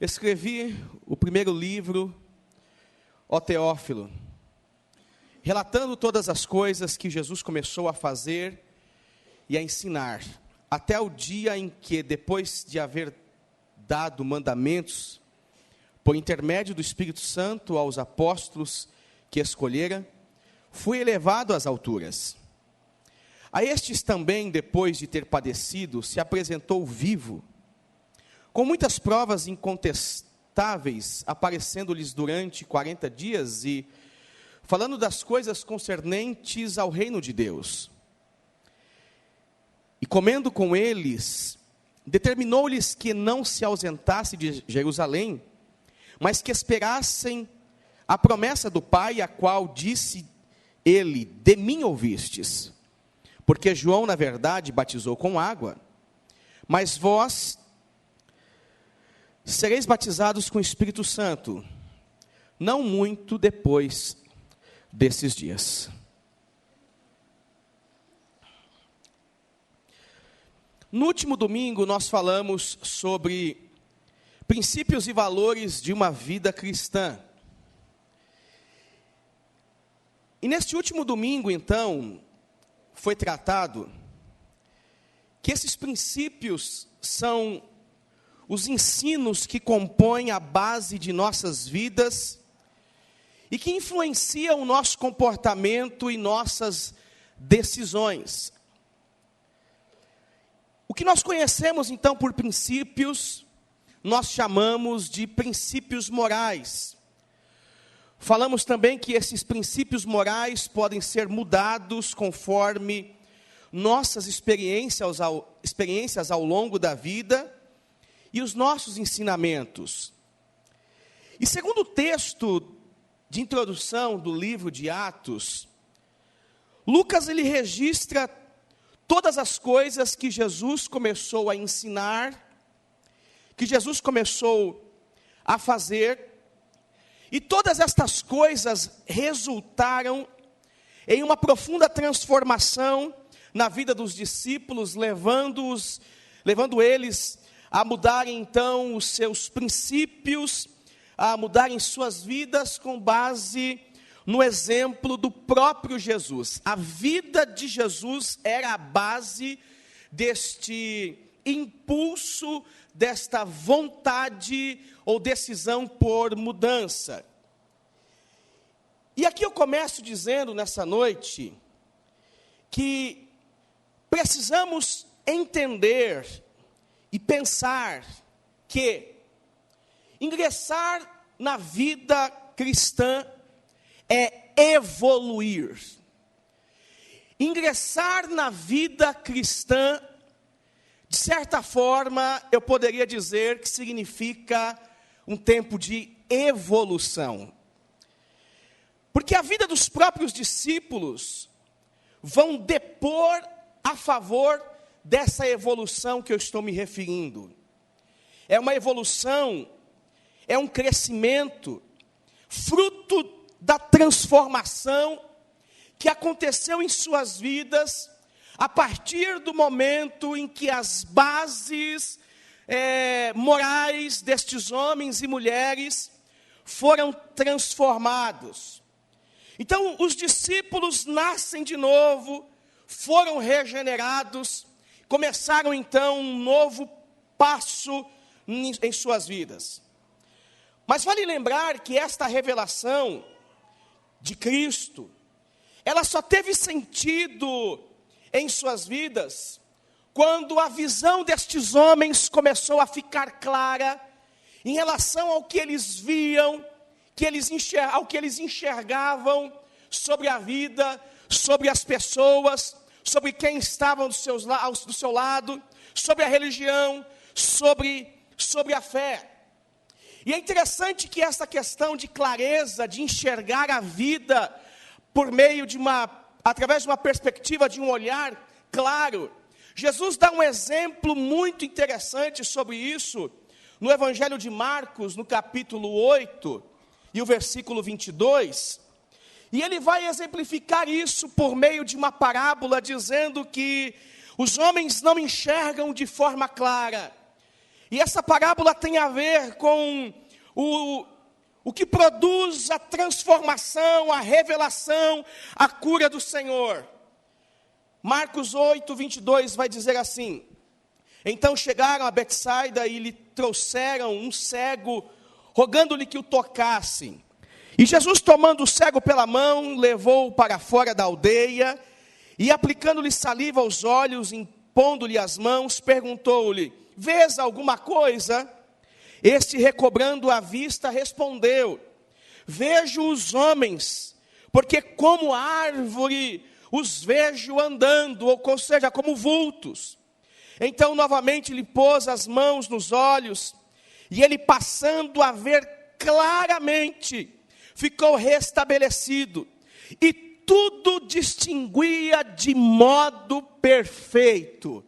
Escrevi o primeiro livro, Ó Teófilo, relatando todas as coisas que Jesus começou a fazer e a ensinar, até o dia em que, depois de haver dado mandamentos, por intermédio do Espírito Santo aos apóstolos que escolhera, fui elevado às alturas. A estes também, depois de ter padecido, se apresentou vivo, com muitas provas incontestáveis, aparecendo-lhes durante 40 dias e falando das coisas concernentes ao reino de Deus. E comendo com eles, determinou-lhes que não se ausentasse de Jerusalém, mas que esperassem a promessa do Pai, a qual disse ele: de mim ouvistes. Porque João, na verdade, batizou com água, mas vós sereis batizados com o Espírito Santo, não muito depois desses dias. No último domingo, nós falamos sobre princípios e valores de uma vida cristã. E neste último domingo, então, foi tratado que esses princípios são os ensinos que compõem a base de nossas vidas e que influenciam o nosso comportamento e nossas decisões. O que nós conhecemos, então, por princípios, nós chamamos de princípios morais. Falamos também que esses princípios morais podem ser mudados conforme nossas experiências ao longo da vida e os nossos ensinamentos. E segundo o texto de introdução do livro de Atos, Lucas ele registra todas as coisas que Jesus começou a ensinar, que Jesus começou a fazer, e todas estas coisas resultaram em uma profunda transformação na vida dos discípulos, levando eles a mudarem então os seus princípios, a mudarem suas vidas com base no exemplo do próprio Jesus. A vida de Jesus era a base deste impulso, desta vontade ou decisão por mudança. E aqui eu começo dizendo nessa noite que precisamos entender e pensar que ingressar na vida cristã é evoluir. Ingressar na vida cristã, de certa forma, eu poderia dizer que significa um tempo de evolução. Porque a vida dos próprios discípulos vão depor a favor dessa evolução que eu estou me referindo. É uma evolução, é um crescimento, fruto da transformação que aconteceu em suas vidas, a partir do momento em que as bases morais destes homens e mulheres foram transformados. Então, os discípulos nascem de novo, foram regenerados, começaram então um novo passo em suas vidas. Mas vale lembrar que esta revelação de Cristo, ela só teve sentido em suas vidas quando a visão destes homens começou a ficar clara em relação ao que eles viam, ao que eles enxergavam sobre a vida, sobre as pessoas, sobre quem estavam do seu lado, sobre a religião, sobre a fé. E é interessante que essa questão de clareza, de enxergar a vida por meio através de uma perspectiva, de um olhar claro, Jesus dá um exemplo muito interessante sobre isso, no Evangelho de Marcos, no capítulo 8, e o versículo 22, e ele vai exemplificar isso por meio de uma parábola, dizendo que os homens não enxergam de forma clara. E essa parábola tem a ver com o que produz a transformação, a revelação, a cura do Senhor. Marcos 8, 22 vai dizer assim: então chegaram a Betsaida e lhe trouxeram um cego, rogando-lhe que o tocasse. E Jesus, tomando o cego pela mão, levou-o para fora da aldeia, e aplicando-lhe saliva aos olhos, impondo-lhe as mãos, perguntou-lhe: vês alguma coisa? Este, recobrando a vista, respondeu: vejo os homens, porque como árvore os vejo andando, ou seja, como vultos. Então novamente lhe pôs as mãos nos olhos, e ele, passando a ver claramente, ficou restabelecido, e tudo distinguia de modo perfeito.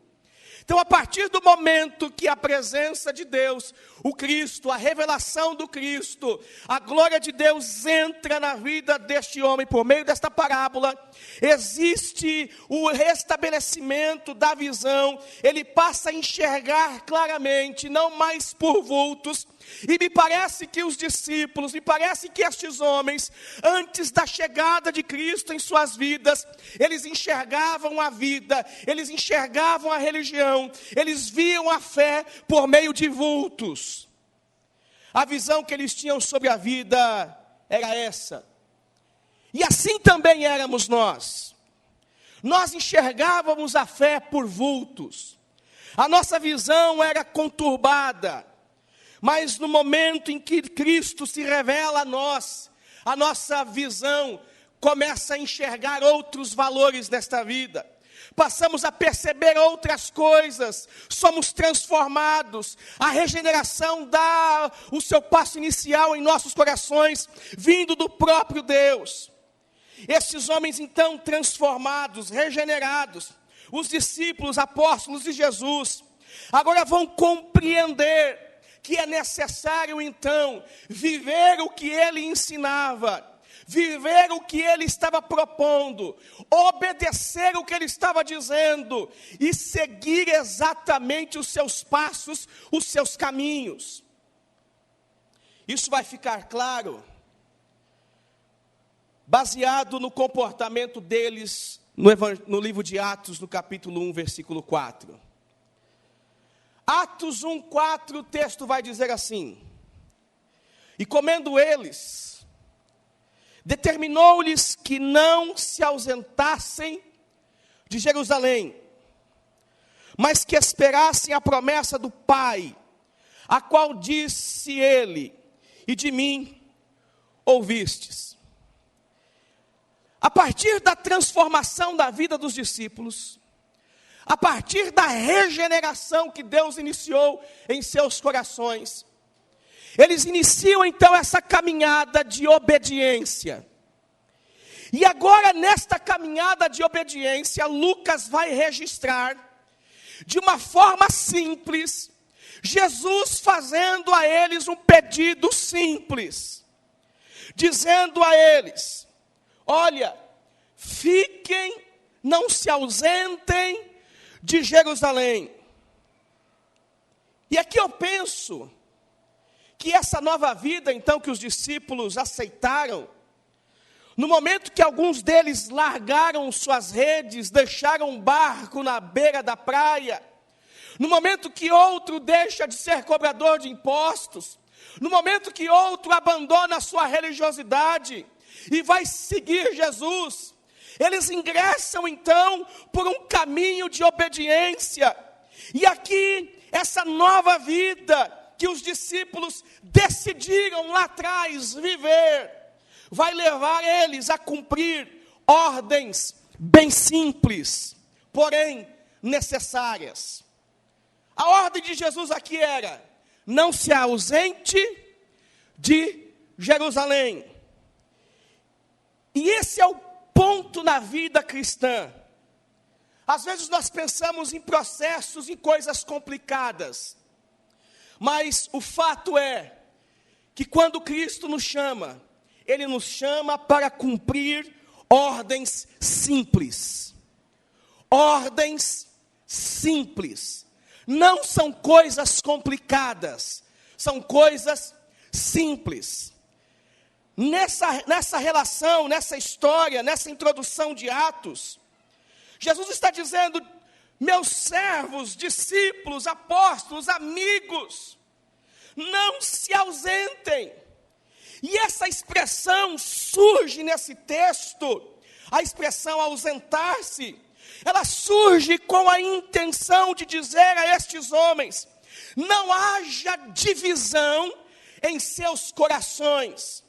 Então, a partir do momento que a presença de Deus, o Cristo, a revelação do Cristo, a glória de Deus entra na vida deste homem por meio desta parábola, existe o restabelecimento da visão, ele passa a enxergar claramente, não mais por vultos. E me parece que os discípulos, me parece que estes homens, antes da chegada de Cristo em suas vidas, eles enxergavam a vida, eles enxergavam a religião, eles viam a fé por meio de vultos. A visão que eles tinham sobre a vida era essa. E assim também éramos nós. Nós enxergávamos a fé por vultos. A nossa visão era conturbada. Mas no momento em que Cristo se revela a nós, a nossa visão começa a enxergar outros valores nesta vida. Passamos a perceber outras coisas, somos transformados, a regeneração dá o seu passo inicial em nossos corações, vindo do próprio Deus. Esses homens então transformados, regenerados, os discípulos, apóstolos de Jesus, agora vão compreender que é necessário então viver o que ele ensinava, viver o que ele estava propondo, obedecer o que ele estava dizendo e seguir exatamente os seus passos, os seus caminhos. Isso vai ficar claro baseado no comportamento deles no livro de Atos, no capítulo 1, versículo 4. Atos 1, 4, o texto vai dizer assim: e comendo eles, determinou-lhes que não se ausentassem de Jerusalém, mas que esperassem a promessa do Pai, a qual disse ele: e de mim ouvistes. A partir da transformação da vida dos discípulos, a partir da regeneração que Deus iniciou em seus corações, eles iniciam então essa caminhada de obediência. E agora, nesta caminhada de obediência, Lucas vai registrar, de uma forma simples, Jesus fazendo a eles um pedido simples, dizendo a eles: olha, fiquem, não se ausentem de Jerusalém. E aqui eu penso que essa nova vida, então, que os discípulos aceitaram, no momento que alguns deles largaram suas redes, deixaram um barco na beira da praia, no momento que outro deixa de ser cobrador de impostos, no momento que outro abandona a sua religiosidade e vai seguir Jesus, eles ingressam então por um caminho de obediência. E aqui, essa nova vida que os discípulos decidiram lá atrás viver, vai levar eles a cumprir ordens bem simples, porém necessárias. A ordem de Jesus aqui era: não se ausente de Jerusalém. E esse é o ponto na vida cristã. Às vezes nós pensamos em processos, em coisas complicadas, mas o fato é que quando Cristo nos chama, Ele nos chama para cumprir ordens simples. Ordens simples. não são coisas complicadas, são coisas simples. Nessa relação, nessa história, nessa introdução de Atos, Jesus está dizendo: meus servos, discípulos, apóstolos, amigos, não se ausentem. E essa expressão surge nesse texto, a expressão ausentar-se, ela surge com a intenção de dizer a estes homens: não haja divisão em seus corações,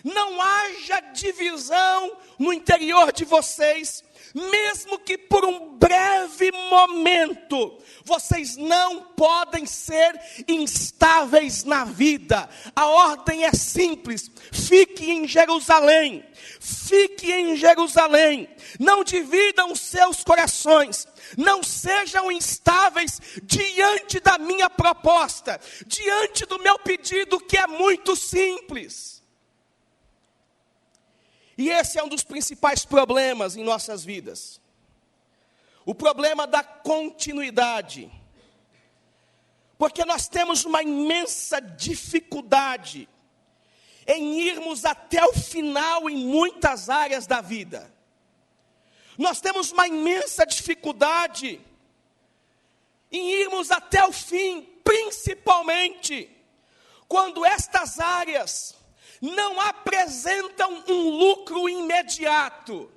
não haja divisão no interior de vocês, mesmo que por um breve momento, vocês não podem ser instáveis na vida. A ordem é simples: fique em Jerusalém, fique em Jerusalém, não dividam os seus corações, não sejam instáveis diante da minha proposta, diante do meu pedido, que é muito simples. E esse é um dos principais problemas em nossas vidas. O problema da continuidade. Porque nós temos uma imensa dificuldade em irmos até o final em muitas áreas da vida. Nós temos uma imensa dificuldade em irmos até o fim, principalmente quando estas áreas não apresentam um lucro imediato.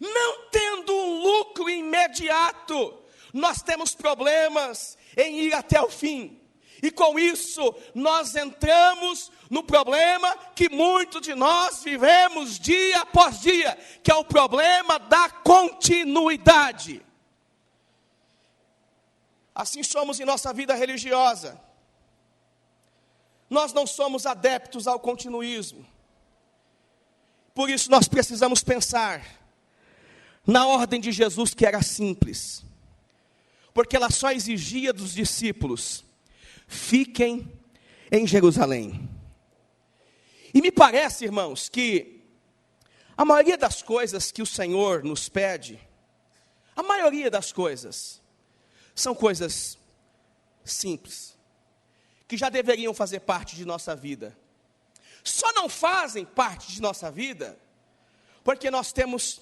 Não tendo um lucro imediato, nós temos problemas em ir até o fim. E com isso, nós entramos no problema que muitos de nós vivemos dia após dia, que é o problema da continuidade. Assim somos em nossa vida religiosa. Nós não somos adeptos ao continuismo. Por isso nós precisamos pensar na ordem de Jesus, que era simples. Porque ela só exigia dos discípulos: fiquem em Jerusalém. E me parece, irmãos, que a maioria das coisas que o Senhor nos pede, a maioria das coisas, são coisas simples, que já deveriam fazer parte de nossa vida. Só não fazem parte de nossa vida porque nós temos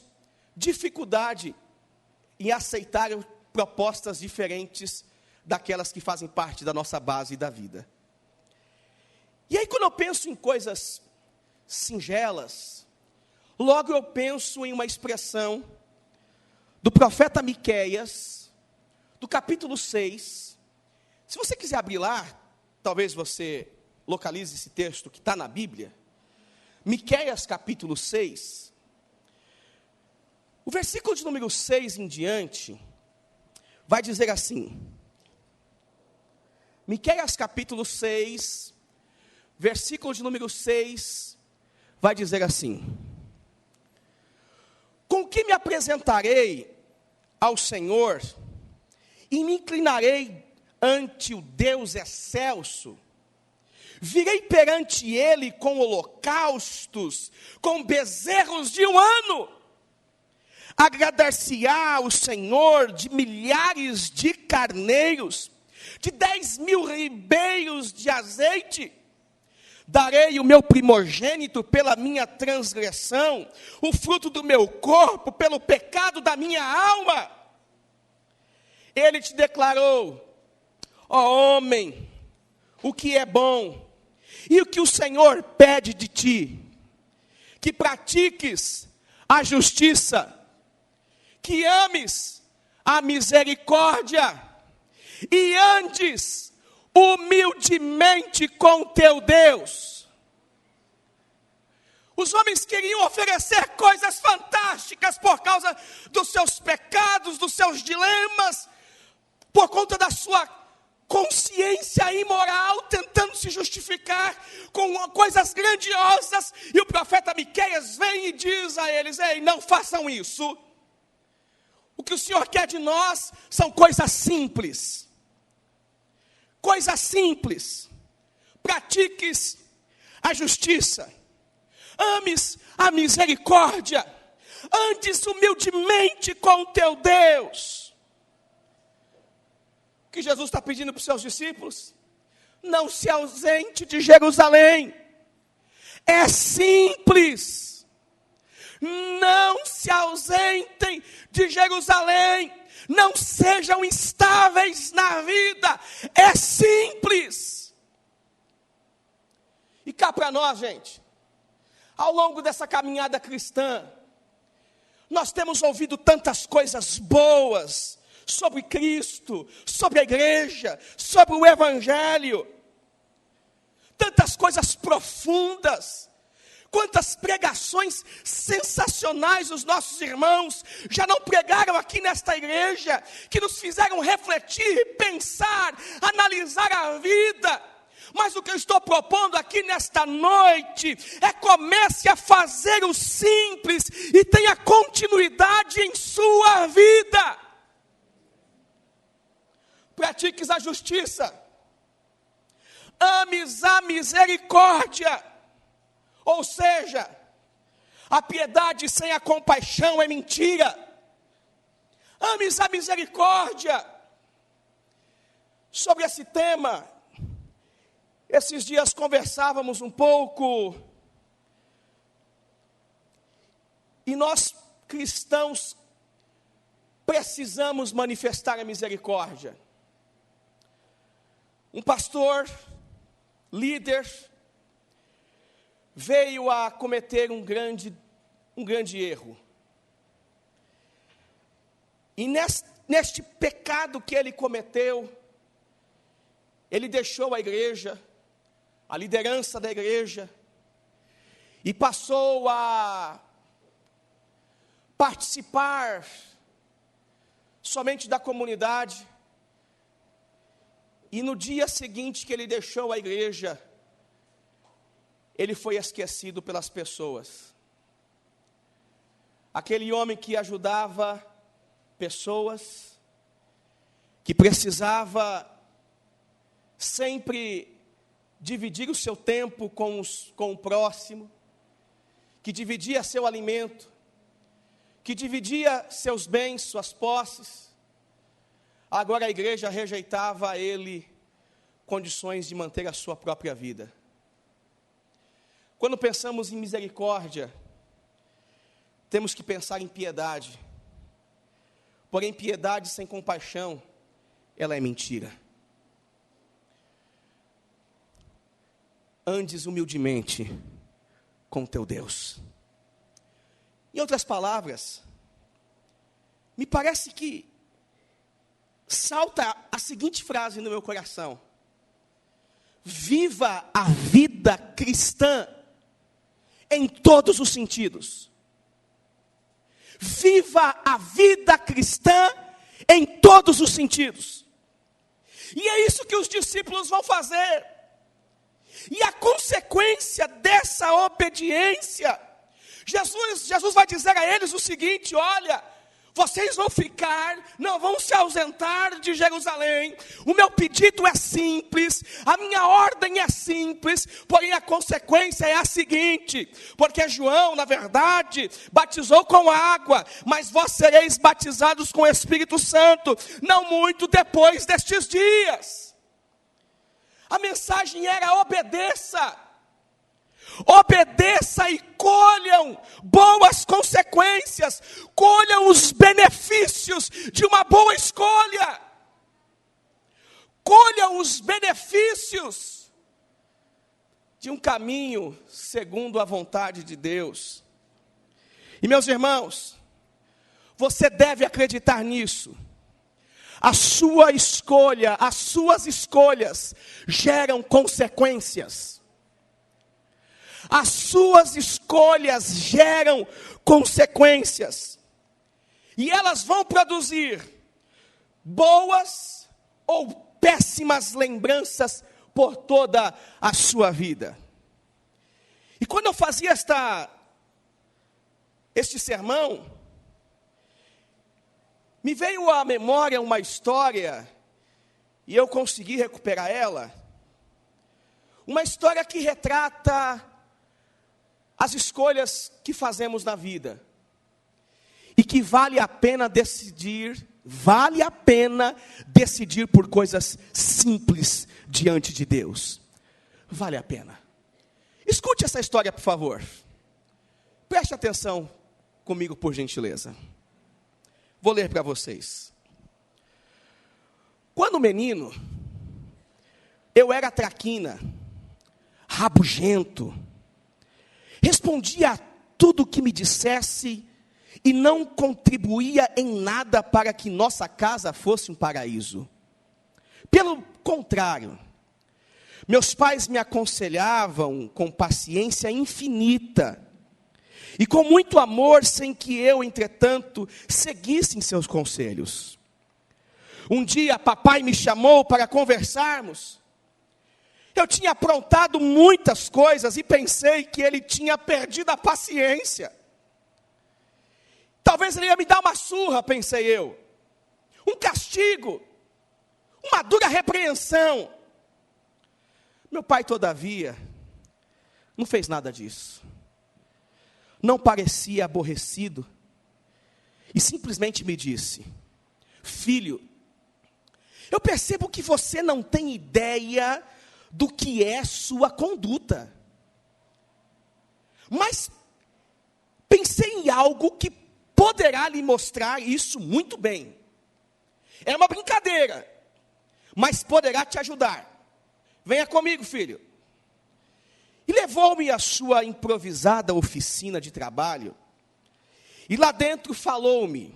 dificuldade em aceitar propostas diferentes daquelas que fazem parte da nossa base da vida. E aí, quando eu penso em coisas singelas, logo eu penso em uma expressão do profeta Miqueias, do capítulo 6. Se você quiser abrir lá, talvez você localize esse texto que está na Bíblia. Miqueias capítulo 6. O versículo de número 6 em diante vai dizer assim. Miqueias capítulo 6, versículo de número 6, vai dizer assim: com que me apresentarei ao Senhor e me inclinarei ante o Deus excelso? Virei perante ele com holocaustos, com bezerros de um ano. Agradar-se-á o Senhor de milhares de carneiros, de 10.000 ribeiros de azeite. Darei o meu primogênito pela minha transgressão, o fruto do meu corpo pelo pecado da minha alma. Ele te declarou: ó homem, o que é bom, e o que o Senhor pede de ti, que pratiques a justiça, que ames a misericórdia, e andes humildemente com teu Deus. Os homens queriam oferecer coisas fantásticas por causa dos seus pecados, dos seus dilemas, por conta da sua consciência imoral, tentando se justificar com coisas grandiosas. E o profeta Miqueias vem e diz a eles: ei, não façam isso. O que o Senhor quer de nós são coisas simples. Coisas simples. Pratiques a justiça. Ames a misericórdia. Andes humildemente com teu Deus. O que Jesus está pedindo para os seus discípulos? Não se ausente de Jerusalém. É simples. Não se ausentem de Jerusalém. Não sejam instáveis na vida. É simples. E cá para nós, gente, ao longo dessa caminhada cristã, nós temos ouvido tantas coisas boas sobre Cristo, sobre a igreja, sobre o Evangelho, tantas coisas profundas, quantas pregações sensacionais os nossos irmãos já não pregaram aqui nesta igreja, que nos fizeram refletir, pensar, analisar a vida. Mas o que eu estou propondo aqui nesta noite é: comece a fazer o simples e tenha continuidade em sua vida. Pratiques a justiça, ames a misericórdia, ou seja, a piedade sem a compaixão é mentira. Ames a misericórdia. Sobre esse tema, esses dias conversávamos um pouco, e nós cristãos precisamos manifestar a misericórdia. Um pastor, líder, veio a cometer um grande erro. E neste pecado que ele cometeu, ele deixou a igreja, a liderança da igreja, e passou a participar somente da comunidade. E no dia seguinte que ele deixou a igreja, ele foi esquecido pelas pessoas. Aquele homem que ajudava pessoas, que precisava sempre dividir o seu tempo com o próximo, que dividia seu alimento, que dividia seus bens, suas posses. Agora a igreja rejeitava a ele condições de manter a sua própria vida. Quando pensamos em misericórdia, temos que pensar em piedade. Porém, piedade sem compaixão, ela é mentira. Andes humildemente com teu Deus. Em outras palavras, me parece que salta a seguinte frase no meu coração: viva a vida cristã em todos os sentidos. Viva a vida cristã em todos os sentidos. E é isso que os discípulos vão fazer. E a consequência dessa obediência, Jesus vai dizer a eles o seguinte: olha, vocês vão ficar, não vão se ausentar de Jerusalém. O meu pedido é simples, a minha ordem é simples, porém a consequência é a seguinte: porque João, na verdade, batizou com água, mas vós sereis batizados com o Espírito Santo, não muito depois destes dias. A mensagem era: obedeça. Obedeça e colham boas consequências, colham os benefícios de uma boa escolha, colham os benefícios de um caminho segundo a vontade de Deus. E meus irmãos, você deve acreditar nisso. A sua escolha, as suas escolhas geram consequências. As suas escolhas geram consequências. E elas vão produzir boas ou péssimas lembranças por toda a sua vida. E quando eu fazia este sermão, me veio à memória uma história, e eu consegui recuperar ela. Uma história que retrata as escolhas que fazemos na vida, e que vale a pena decidir Vale a pena decidir por coisas simples diante de Deus. Vale a pena. Escute essa história, por favor. Preste atenção comigo, por gentileza. Vou ler para vocês. Quando menino, eu era traquina, rabugento, respondia a tudo que me dissesse e não contribuía em nada para que nossa casa fosse um paraíso. Pelo contrário, meus pais me aconselhavam com paciência infinita e com muito amor, sem que eu, entretanto, seguisse em seus conselhos. Um dia, papai me chamou para conversarmos. Eu tinha aprontado muitas coisas e pensei que ele tinha perdido a paciência. Talvez ele ia me dar uma surra, pensei eu. Um castigo. Uma dura repreensão. Meu pai, todavia, não fez nada disso. Não parecia aborrecido. E simplesmente me disse: filho, eu percebo que você não tem ideia do que é sua conduta. Mas pensei em algo que poderá lhe mostrar isso muito bem. É uma brincadeira, mas poderá te ajudar. Venha comigo, filho. E levou-me à sua improvisada oficina de trabalho. E lá dentro falou-me: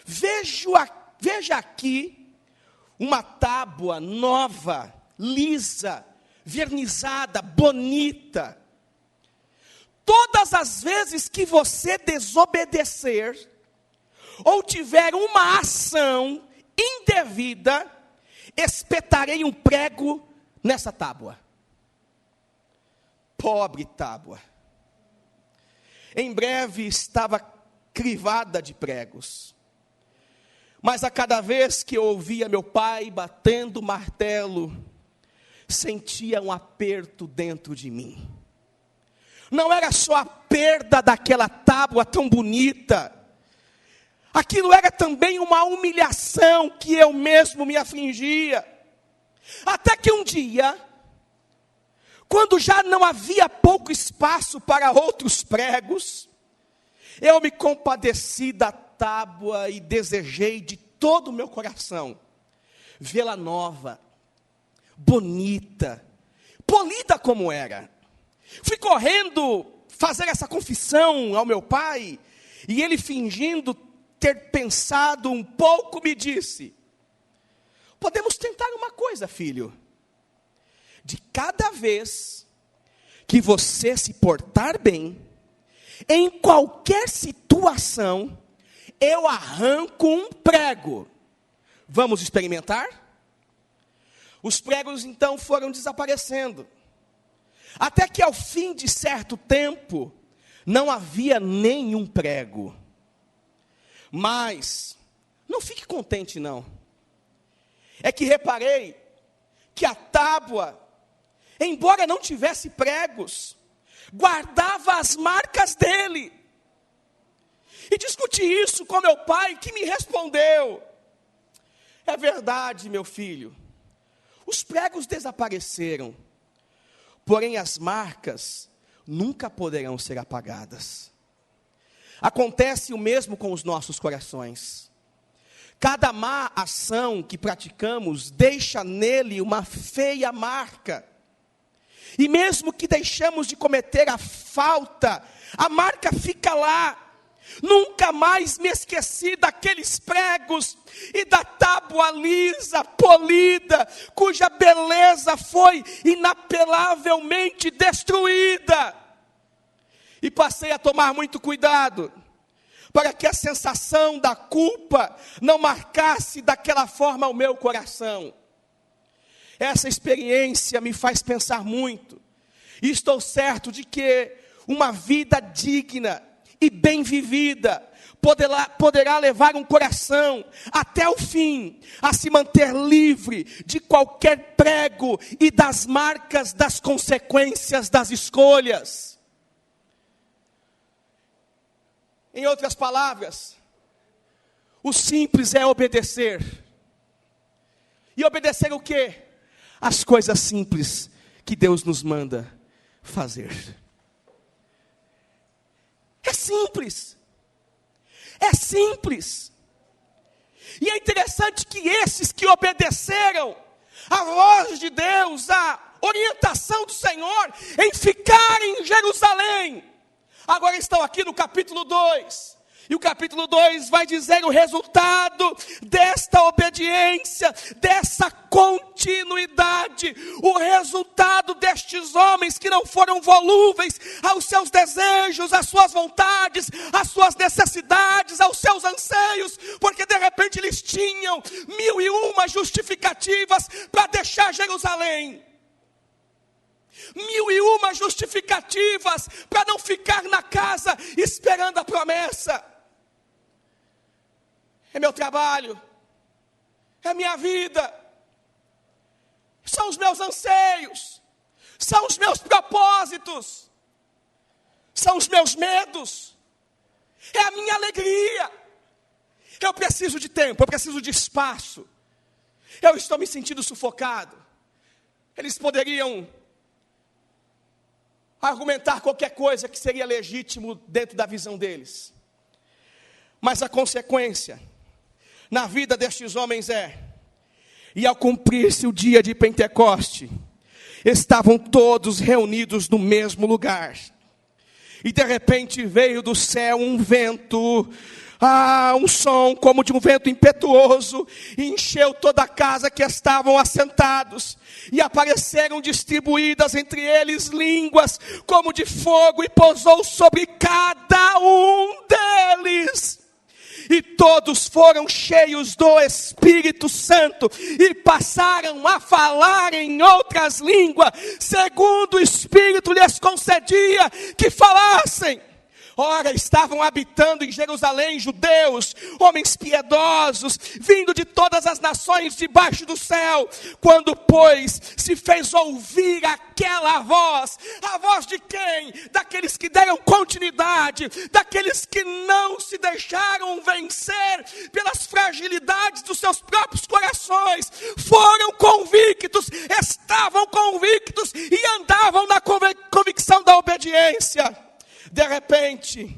veja aqui uma tábua nova, lisa, vernizada, bonita. Todas as vezes que você desobedecer, ou tiver uma ação indevida, espetarei um prego nessa tábua. Pobre tábua. Em breve estava crivada de pregos. Mas a cada vez que eu ouvia meu pai batendo o martelo, sentia um aperto dentro de mim. Não era só a perda daquela tábua tão bonita. Aquilo era também uma humilhação que eu mesmo me afligia. Até que um dia, quando já não havia pouco espaço para outros pregos, eu me compadeci da tábua e desejei de todo o meu coração vê-la nova, bonita, polida como era. Fui correndo fazer essa confissão ao meu pai, e ele, fingindo ter pensado um pouco, me disse: podemos tentar uma coisa, filho. De cada vez que você se portar bem, em qualquer situação, eu arranco um prego. Vamos experimentar? Os pregos então foram desaparecendo. Até que ao fim de certo tempo, não havia nenhum prego. Mas, não fique contente não. É que reparei que a tábua, embora não tivesse pregos, guardava as marcas dele. E discuti isso com meu pai, que me respondeu: é verdade, meu filho, os pregos desapareceram, porém as marcas nunca poderão ser apagadas. Acontece o mesmo com os nossos corações. Cada má ação que praticamos deixa nele uma feia marca. E mesmo que deixamos de cometer a falta, a marca fica lá. Nunca mais me esqueci daqueles pregos e da tábua lisa, polida, cuja beleza foi inapelavelmente destruída. E passei a tomar muito cuidado, para que a sensação da culpa não marcasse daquela forma o meu coração. Essa experiência me faz pensar muito, e estou certo de que uma vida digna e bem vivida poderá levar um coração até o fim a se manter livre de qualquer prego e das marcas das consequências das escolhas. Em outras palavras, O simples é obedecer. E obedecer o quê? As coisas simples que Deus nos manda fazer. É simples. É simples. E é interessante que esses que obedeceram a voz de Deus, a orientação do Senhor em ficar em Jerusalém, agora estão aqui no capítulo 2. E o capítulo 2 vai dizer o resultado desta obediência, dessa continuidade. O resultado destes homens que não foram volúveis aos seus desejos, às suas vontades, às suas necessidades, aos seus anseios. Porque de repente eles tinham 1001 justificativas para deixar Jerusalém. 1001 justificativas para não ficar na casa esperando a promessa. É meu trabalho, é minha vida, são os meus anseios, são os meus propósitos, são os meus medos, é a minha alegria. Eu preciso de tempo, eu preciso de espaço, eu estou me sentindo sufocado. Eles poderiam argumentar qualquer coisa que seria legítimo dentro da visão deles, mas a consequência na vida destes homens e ao cumprir-se o dia de Pentecoste, estavam todos reunidos no mesmo lugar, e de repente veio do céu um vento, um som como de um vento impetuoso, e encheu toda a casa que estavam assentados, e apareceram distribuídas entre eles línguas como de fogo, e pousou sobre cada um deles. E todos foram cheios do Espírito Santo e passaram a falar em outras línguas, segundo o Espírito lhes concedia que falassem. Ora, estavam habitando em Jerusalém judeus, homens piedosos, vindo de todas as nações debaixo do céu. Quando, pois, se fez ouvir aquela voz, a voz de quem? Daqueles que deram continuidade, daqueles que não se deixaram vencer pelas fragilidades dos seus próprios corações, foram convictos, estavam convictos e andavam na convicção da obediência. De repente,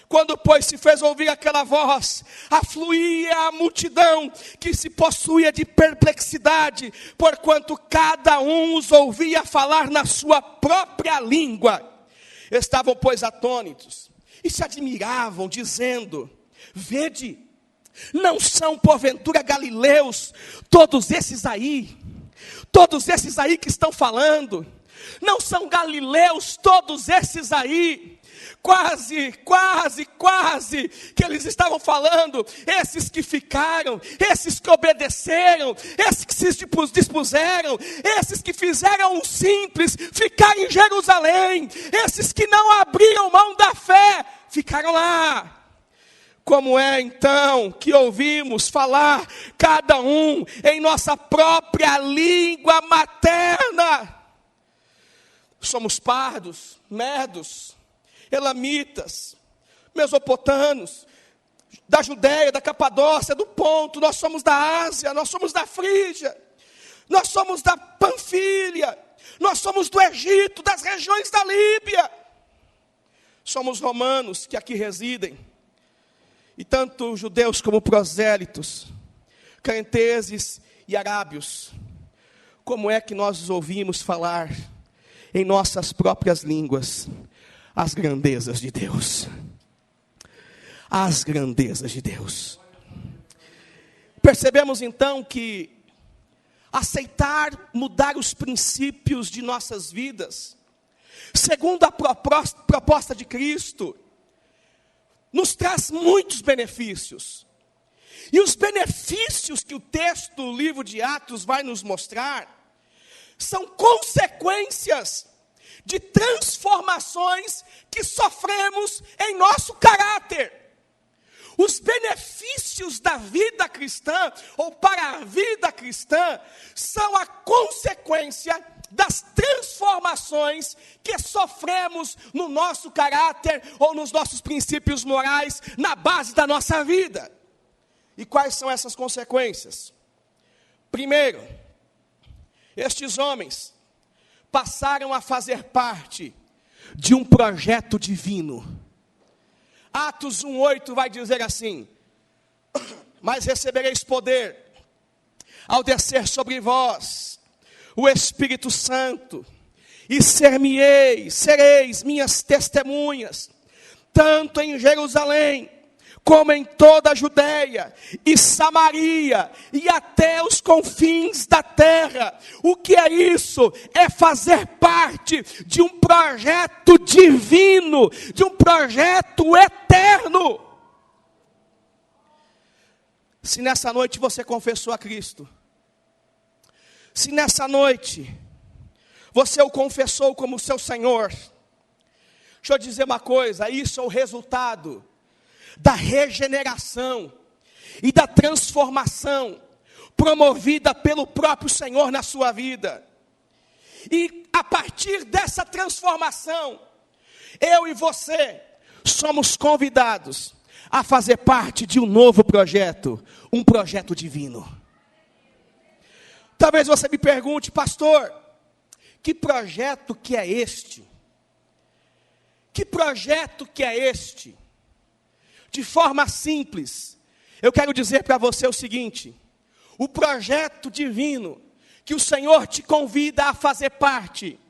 quando pois se fez ouvir aquela voz, afluía a multidão que se possuía de perplexidade, porquanto cada um os ouvia falar na sua própria língua. Estavam pois atônitos e se admiravam, dizendo: vede, não são porventura galileus todos esses aí que estão falando? Não são galileus todos esses aí? Quase que eles estavam falando, esses que ficaram, esses que obedeceram, esses que se dispuseram, esses que fizeram o simples, ficar em Jerusalém, esses que não abriram mão da fé, ficaram lá. Como é então que ouvimos falar cada um em nossa própria língua materna? Somos pardos, medos, elamitas, mesopotâmios, da Judéia, da Capadócia, do Ponto, nós somos da Ásia, nós somos da Frígia, nós somos da Panfília, nós somos do Egito, das regiões da Líbia, somos romanos que aqui residem, e tanto judeus como prosélitos, cretenses e arábios. Como é que nós os ouvimos falar em nossas próprias línguas as grandezas de Deus? As grandezas de Deus. Percebemos então que aceitar mudar os princípios de nossas vidas, segundo a proposta de Cristo, nos traz muitos benefícios. E os benefícios que o texto do livro de Atos vai nos mostrar são consequências de transformações que sofremos em nosso caráter. Os benefícios da vida cristã, ou para a vida cristã, são a consequência das transformações que sofremos no nosso caráter, ou nos nossos princípios morais, na base da nossa vida. E quais são essas consequências? Primeiro, estes homens passaram a fazer parte de um projeto divino. Atos 1:8 vai dizer assim: mas recebereis poder ao descer sobre vós o Espírito Santo, e sereis minhas testemunhas, tanto em Jerusalém, como em toda a Judeia e Samaria, e até os confins da terra. O que é isso? É fazer parte de um projeto divino, de um projeto eterno. Se nessa noite você confessou a Cristo, se nessa noite você o confessou como seu Senhor, deixa eu dizer uma coisa, isso é o resultado da regeneração e da transformação promovida pelo próprio Senhor na sua vida. E a partir dessa transformação, eu e você somos convidados a fazer parte de um novo projeto, um projeto divino. Talvez você me pergunte: pastor, que projeto que é este? Que projeto que é este? De forma simples, eu quero dizer para você o seguinte: o projeto divino que o Senhor te convida a fazer parte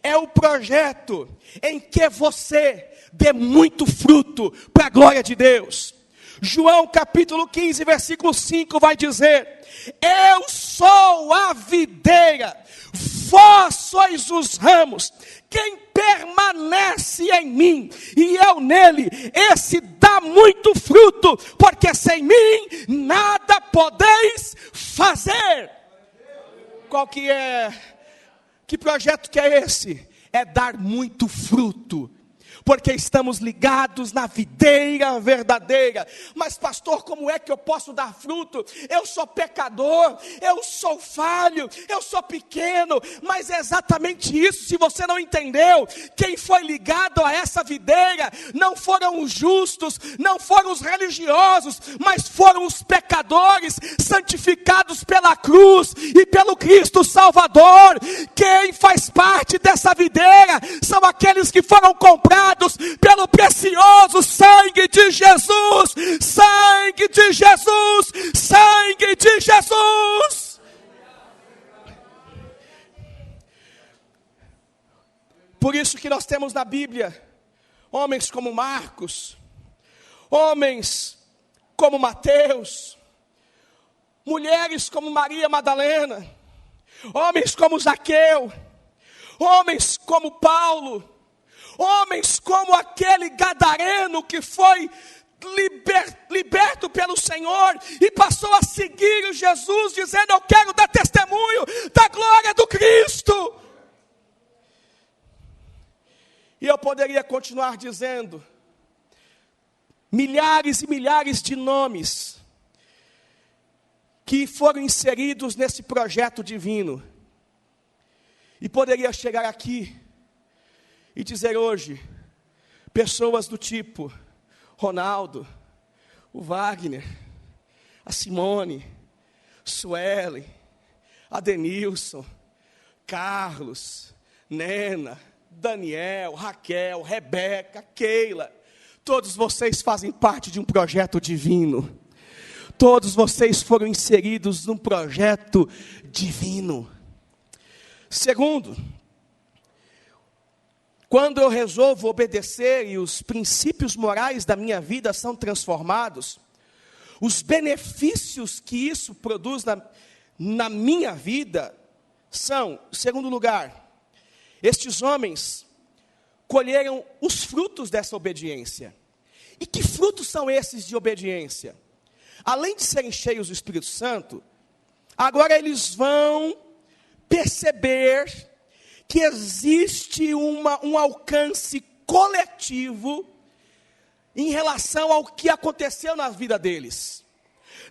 é o projeto em que você dê muito fruto para a glória de Deus. João capítulo 15, versículo 5 vai dizer: eu sou a videira, vós sois os ramos. Quem permanece em mim e eu nele, esse dá muito fruto, porque sem mim nada podeis fazer. Qual que é? Que projeto que é esse? É dar muito fruto, porque estamos ligados na videira verdadeira. Mas pastor, como é que eu posso dar fruto? Eu sou pecador, eu sou falho, eu sou pequeno. Mas é exatamente isso. Se você não entendeu, quem foi ligado a essa videira não foram os justos, não foram os religiosos, mas foram os pecadores santificados pela cruz e pelo Cristo Salvador. Quem faz parte dessa videira são aqueles que foram comprados pelo precioso sangue de Jesus, sangue de Jesus, sangue de Jesus. Por isso que nós temos na Bíblia homens como Marcos, homens como Mateus, mulheres como Maria Madalena, homens como Zaqueu, homens como Paulo, homens como aquele gadareno que foi liberto pelo Senhor e passou a seguir Jesus, dizendo: eu quero dar testemunho da glória do Cristo. E eu poderia continuar dizendo milhares e milhares de nomes que foram inseridos nesse projeto divino. E poderia chegar aqui e dizer hoje, pessoas do tipo Ronaldo, o Wagner, a Simone, Suelen, Adenilson, Carlos, Nena, Daniel, Raquel, Rebeca, Keila, todos vocês fazem parte de um projeto divino. Todos vocês foram inseridos num projeto divino. Segundo, quando eu resolvo obedecer e os princípios morais da minha vida são transformados, os benefícios que isso produz na minha vida são, em segundo lugar, estes homens colheram os frutos dessa obediência. E que frutos são esses de obediência? Além de serem cheios do Espírito Santo, agora eles vão perceber que existe um alcance coletivo em relação ao que aconteceu na vida deles.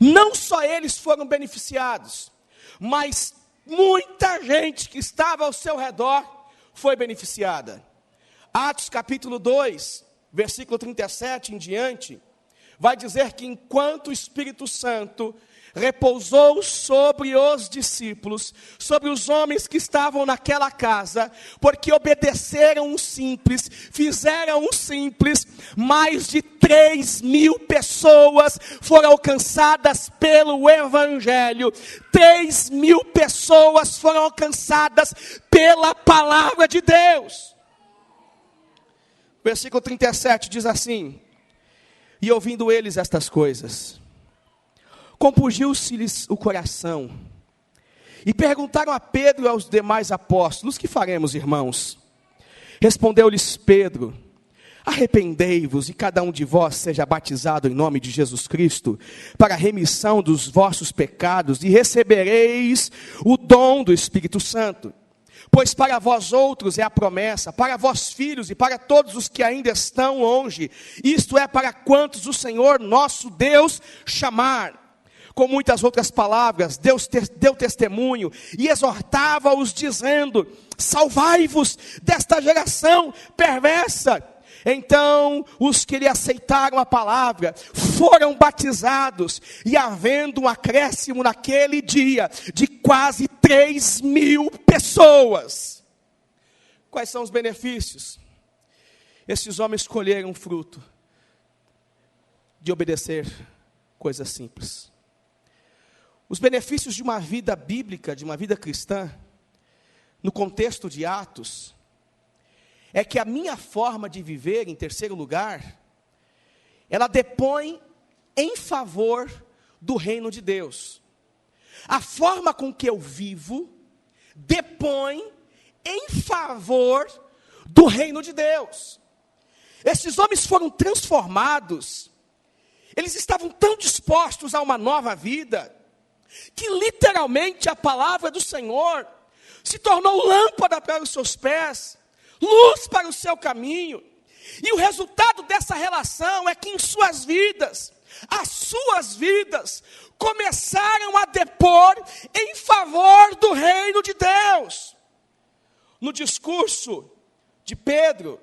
Não só eles foram beneficiados, mas muita gente que estava ao seu redor foi beneficiada. Atos capítulo 2, versículo 37 em diante, vai dizer que enquanto o Espírito Santo repousou sobre os discípulos, sobre os homens que estavam naquela casa, porque obedeceram o simples, fizeram o simples, mais de 3.000 pessoas foram alcançadas pelo Evangelho, 3.000 pessoas foram alcançadas pela palavra de Deus. Versículo 37 diz assim: e ouvindo eles estas coisas, compungiu-se-lhes o coração, e perguntaram a Pedro e aos demais apóstolos: que faremos, irmãos? Respondeu-lhes Pedro: arrependei-vos e cada um de vós seja batizado em nome de Jesus Cristo, para a remissão dos vossos pecados, e recebereis o dom do Espírito Santo. Pois para vós outros é a promessa, para vós filhos e para todos os que ainda estão longe, isto é, para quantos o Senhor nosso Deus chamar. Com muitas outras palavras, Deus deu testemunho e exortava-os dizendo: salvai-vos desta geração perversa. Então, os que lhe aceitaram a palavra foram batizados, e havendo um acréscimo naquele dia de quase 3.000 pessoas. Quais são os benefícios? Esses homens colheram fruto de obedecer coisas simples. Os benefícios de uma vida bíblica, de uma vida cristã, no contexto de Atos, é que a minha forma de viver, em terceiro lugar, ela depõe em favor do reino de Deus. A forma com que eu vivo depõe em favor do reino de Deus. Esses homens foram transformados, eles estavam tão dispostos a uma nova vida, que literalmente a palavra do Senhor se tornou lâmpada para os seus pés, luz para o seu caminho. E o resultado dessa relação é que em suas vidas, as suas vidas começaram a depor em favor do reino de Deus. No discurso de Pedro,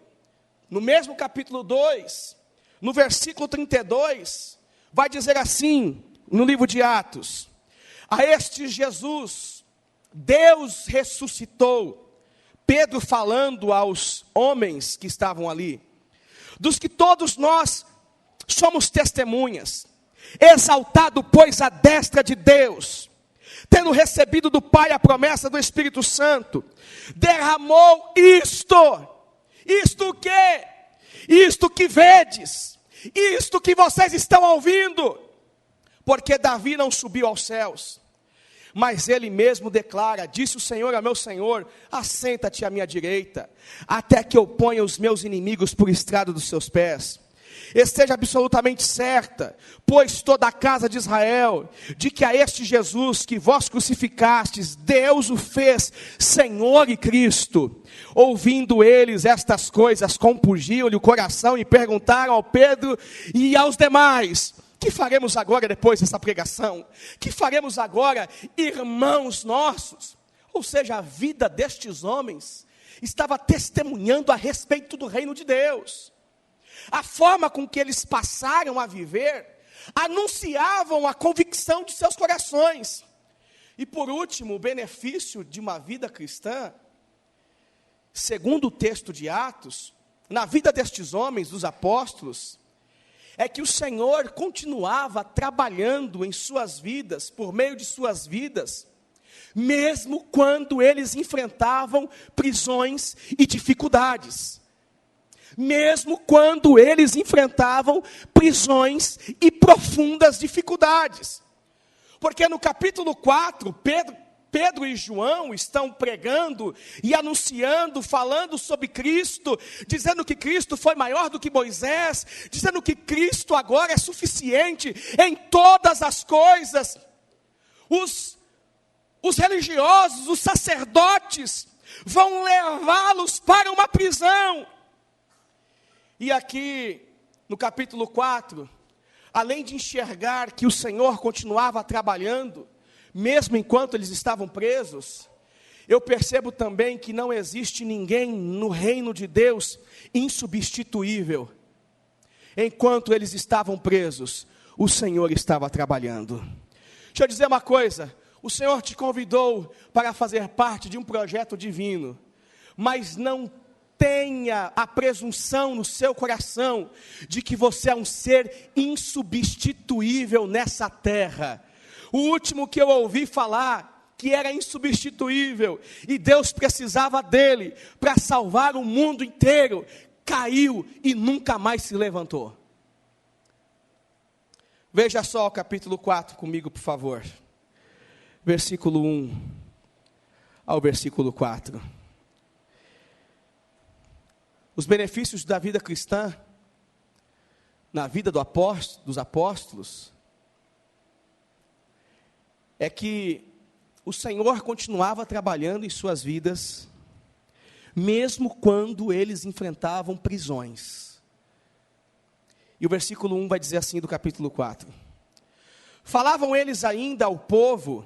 no mesmo capítulo 2, no versículo 32, vai dizer assim, no livro de Atos: a este Jesus, Deus ressuscitou. Pedro falando aos homens que estavam ali, dos que todos nós somos testemunhas, exaltado, pois, à destra de Deus, tendo recebido do Pai a promessa do Espírito Santo, derramou isto o quê? Isto que vedes, isto que vocês estão ouvindo, porque Davi não subiu aos céus, mas ele mesmo declara: disse o Senhor a meu Senhor, assenta-te à minha direita, até que eu ponha os meus inimigos por estrado dos seus pés. Esteja absolutamente certa, pois toda a casa de Israel, de que a este Jesus que vós crucificastes, Deus o fez Senhor e Cristo. Ouvindo eles estas coisas, compungiam-lhe o coração e perguntaram ao Pedro e aos demais: que faremos agora depois dessa pregação? Que faremos agora, irmãos nossos? Ou seja, a vida destes homens estava testemunhando a respeito do reino de Deus. A forma com que eles passaram a viver anunciavam a convicção de seus corações. E por último, o benefício de uma vida cristã, segundo o texto de Atos, na vida destes homens, dos apóstolos, é que o Senhor continuava trabalhando em suas vidas, por meio de suas vidas, mesmo quando eles enfrentavam prisões e dificuldades. Mesmo quando eles enfrentavam prisões e profundas dificuldades. Porque no capítulo 4, Pedro e João estão pregando e anunciando, falando sobre Cristo, dizendo que Cristo foi maior do que Moisés, dizendo que Cristo agora é suficiente em todas as coisas. Os religiosos, os sacerdotes, vão levá-los para uma prisão. E aqui, no capítulo 4, além de enxergar que o Senhor continuava trabalhando, mesmo enquanto eles estavam presos, eu percebo também que não existe ninguém no reino de Deus insubstituível. enquanto eles estavam presos, o Senhor estava trabalhando. Deixa eu dizer uma coisa, o Senhor te convidou para fazer parte de um projeto divino, mas não tenha a presunção no seu coração de que você é um ser insubstituível nessa terra. O último que eu ouvi falar que era insubstituível e Deus precisava dele para salvar o mundo inteiro, caiu e nunca mais se levantou. Veja só o capítulo 4 comigo, por favor. Versículo 1 ao versículo 4. Os benefícios da vida cristã, na vida dos apóstolos, é que o Senhor continuava trabalhando em suas vidas, mesmo quando eles enfrentavam prisões. E o versículo 1 vai dizer assim do capítulo 4. Falavam eles ainda ao povo,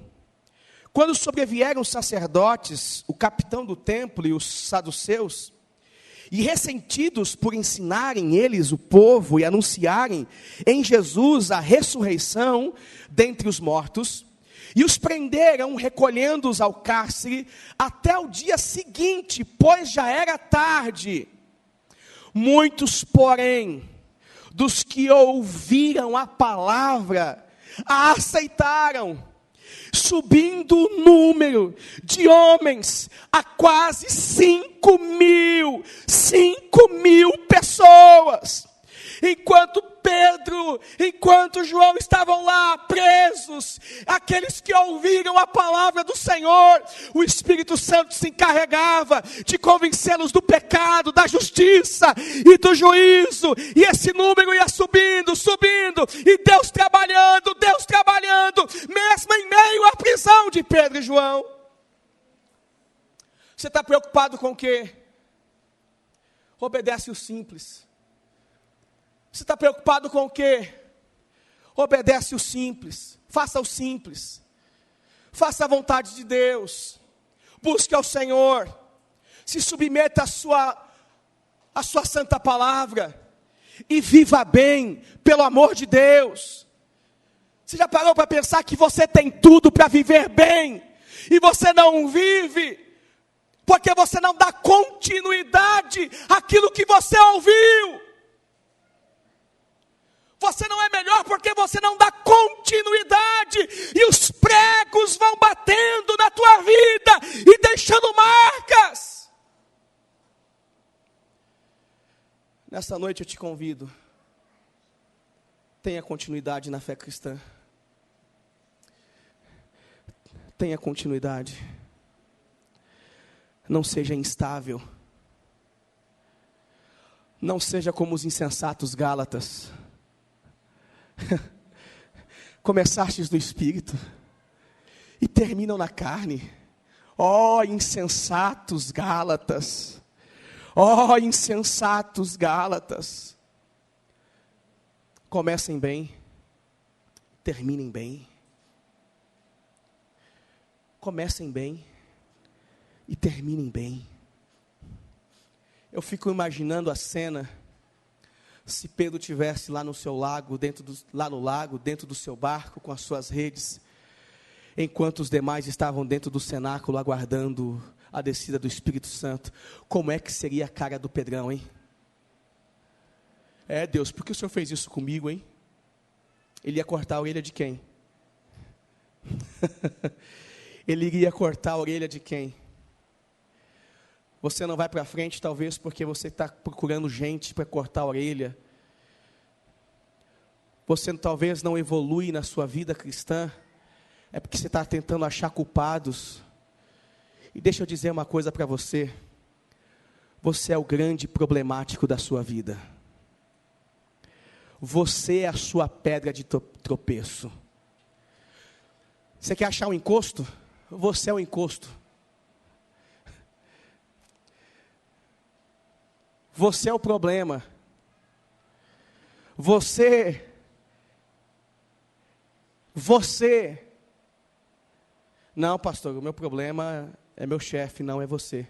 quando sobrevieram os sacerdotes, o capitão do templo e os saduceus, e ressentidos por ensinarem eles o povo e anunciarem em Jesus a ressurreição dentre os mortos, e os prenderam, recolhendo-os ao cárcere, até o dia seguinte, pois já era tarde. Muitos, porém, dos que ouviram a palavra, a aceitaram, subindo o número de homens a quase 5.000 pessoas. Enquanto João estavam lá presos, aqueles que ouviram a palavra do Senhor, o Espírito Santo se encarregava de convencê-los do pecado, da justiça e do juízo, e esse número ia subindo, e Deus trabalhando, mesmo em meio à prisão de Pedro e João. Você está preocupado com o quê? Obedece o simples. Você está preocupado com o quê? Obedece o simples. Faça o simples. Faça a vontade de Deus. Busque ao Senhor. Se submeta à sua santa palavra. E viva bem, pelo amor de Deus. Você já parou para pensar que você tem tudo para viver bem? E você não vive? Porque você não dá continuidade àquilo que você ouviu. Você não é melhor porque você não dá continuidade, e os pregos vão batendo na tua vida e deixando marcas. Nessa noite eu te convido, tenha continuidade na fé cristã. Tenha continuidade. Não seja instável. Não seja como os insensatos Gálatas. Começastes no Espírito e terminam na carne. Ó insensatos Gálatas! Ó insensatos Gálatas! Comecem bem, terminem bem. Comecem bem e terminem bem. Eu fico imaginando a cena. Se Pedro estivesse lá no seu lago, dentro do seu barco, com as suas redes, enquanto os demais estavam dentro do cenáculo, aguardando a descida do Espírito Santo, como é que seria a cara do Pedrão, hein? Deus, por que o Senhor fez isso comigo, hein? Ele ia cortar a orelha de quem? Ele iria cortar a orelha de quem? Você não vai para frente, talvez, porque você está procurando gente para cortar a orelha. Você talvez não evolui na sua vida cristã, é porque você está tentando achar culpados. E deixa eu dizer uma coisa para você. Você é o grande problemático da sua vida. Você é a sua pedra de tropeço. Você quer achar um encosto? Você é o encosto. Você é o problema. Você. Não, pastor, o meu problema é meu chefe, não é você.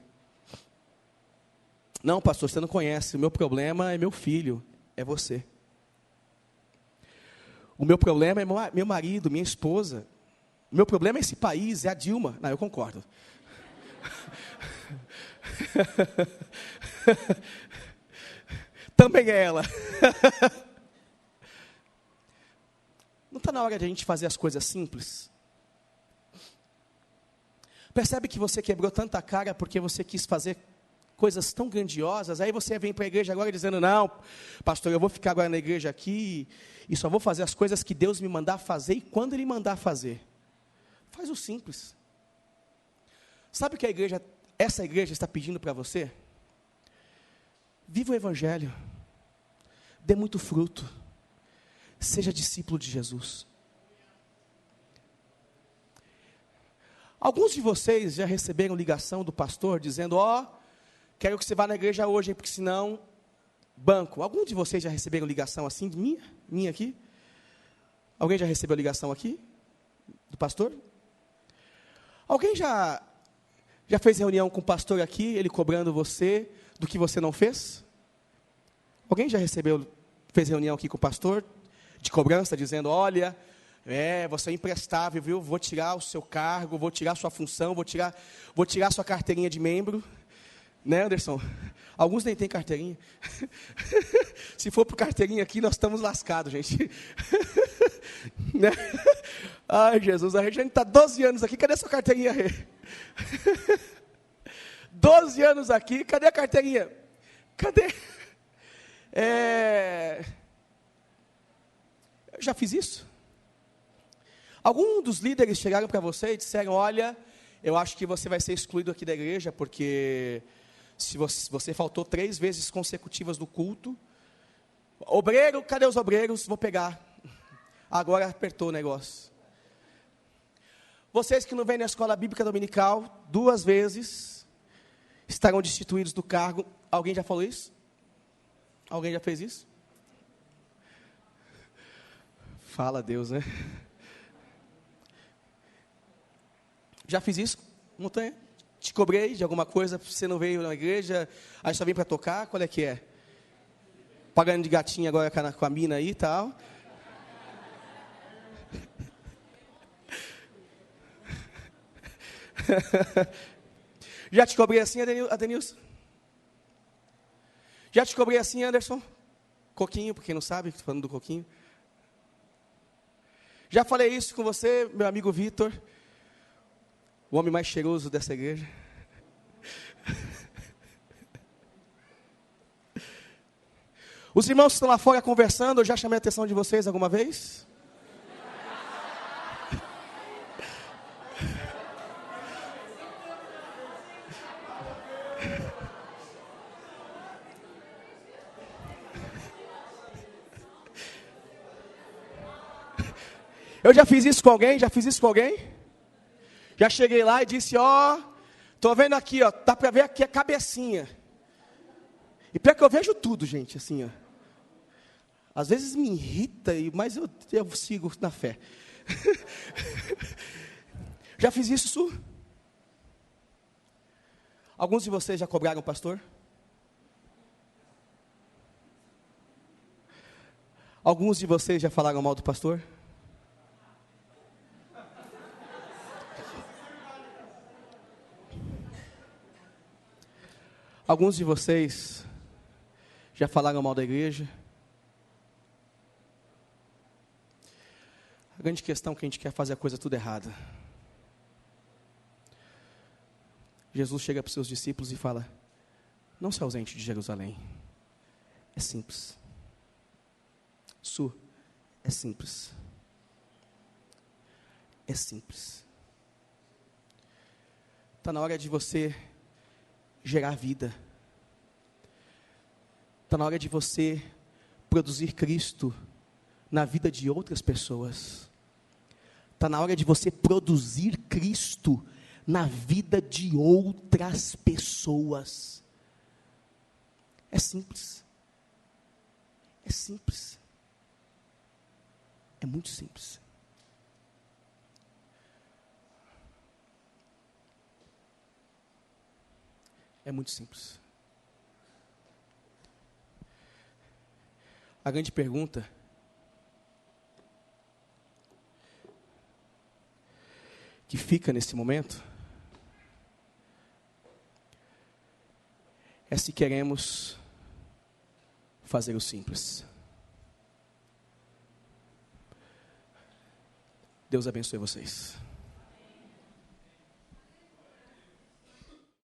Não, pastor, você não conhece, o meu problema é meu filho, é você. O meu problema é meu marido, minha esposa. O meu problema é esse país, é a Dilma. Não, eu concordo. Também é ela. Não está na hora de a gente fazer as coisas simples? Percebe que você quebrou tanta cara porque você quis fazer coisas tão grandiosas, aí você vem para a igreja agora dizendo, não, pastor, eu vou ficar agora na igreja aqui, e só vou fazer as coisas que Deus me mandar fazer, e quando Ele mandar fazer. Faz o simples. Sabe o que essa igreja está pedindo para você? Viva o Evangelho, dê muito fruto, seja discípulo de Jesus. Alguns de vocês já receberam ligação do pastor dizendo, quero que você vá na igreja hoje, porque senão, banco. Alguns de vocês já receberam ligação assim, de minha aqui? Alguém já recebeu ligação aqui, do pastor? Alguém já fez reunião com o pastor aqui, ele cobrando você do que você não fez? Alguém já fez reunião aqui com o pastor, de cobrança, dizendo, olha, você é imprestável, viu? Vou tirar o seu cargo, vou tirar a sua função, vou tirar a sua carteirinha de membro. Né, Anderson? Alguns nem têm carteirinha. Se for por carteirinha aqui, nós estamos lascados, gente. Né? Ai, Jesus, a gente está 12 anos aqui, cadê a sua carteirinha? 12 anos aqui, cadê a carteirinha? Cadê? Eu já fiz isso. Alguns dos líderes chegaram para você e disseram, olha, eu acho que você vai ser excluído aqui da igreja, porque se você faltou 3 vezes consecutivas no culto, obreiro, cadê os obreiros? Vou pegar. Agora apertou o negócio. Vocês que não vêm na escola bíblica dominical, 2 vezes, estarão destituídos do cargo. Alguém já falou isso? Alguém já fez isso? Fala Deus, né? Já fiz isso, Montanha? Te cobrei de alguma coisa, você não veio na igreja, aí só vem para tocar, qual é que é? Pagando de gatinho agora com a mina aí e tal. Já te cobrei assim, Adenilson? Já te cobrei assim, Anderson? Coquinho, porque não sabe, estou falando do Coquinho. Já falei isso com você, meu amigo Vitor, o homem mais cheiroso dessa igreja. Os irmãos que estão lá fora conversando, eu já chamei a atenção de vocês alguma vez? Eu já fiz isso com alguém? Já cheguei lá e disse, tô vendo aqui, dá para ver aqui a cabecinha. E pior que eu vejo tudo, gente, assim, Às vezes me irrita, mas eu sigo na fé. Já fiz isso, Su? Alguns de vocês já cobraram o pastor? Alguns de vocês já falaram mal do pastor? Alguns de vocês já falaram mal da igreja? A grande questão é que a gente quer fazer a coisa tudo errada. Jesus chega para os seus discípulos e fala, não se ausente de Jerusalém. É simples. É simples. É simples. Está na hora de você gerar vida. Está na hora de você produzir Cristo na vida de outras pessoas. Está na hora de você produzir Cristo na vida de outras pessoas. É simples. É simples. É muito simples. É muito simples. A grande pergunta que fica nesse momento é se queremos fazer o simples. Deus abençoe vocês.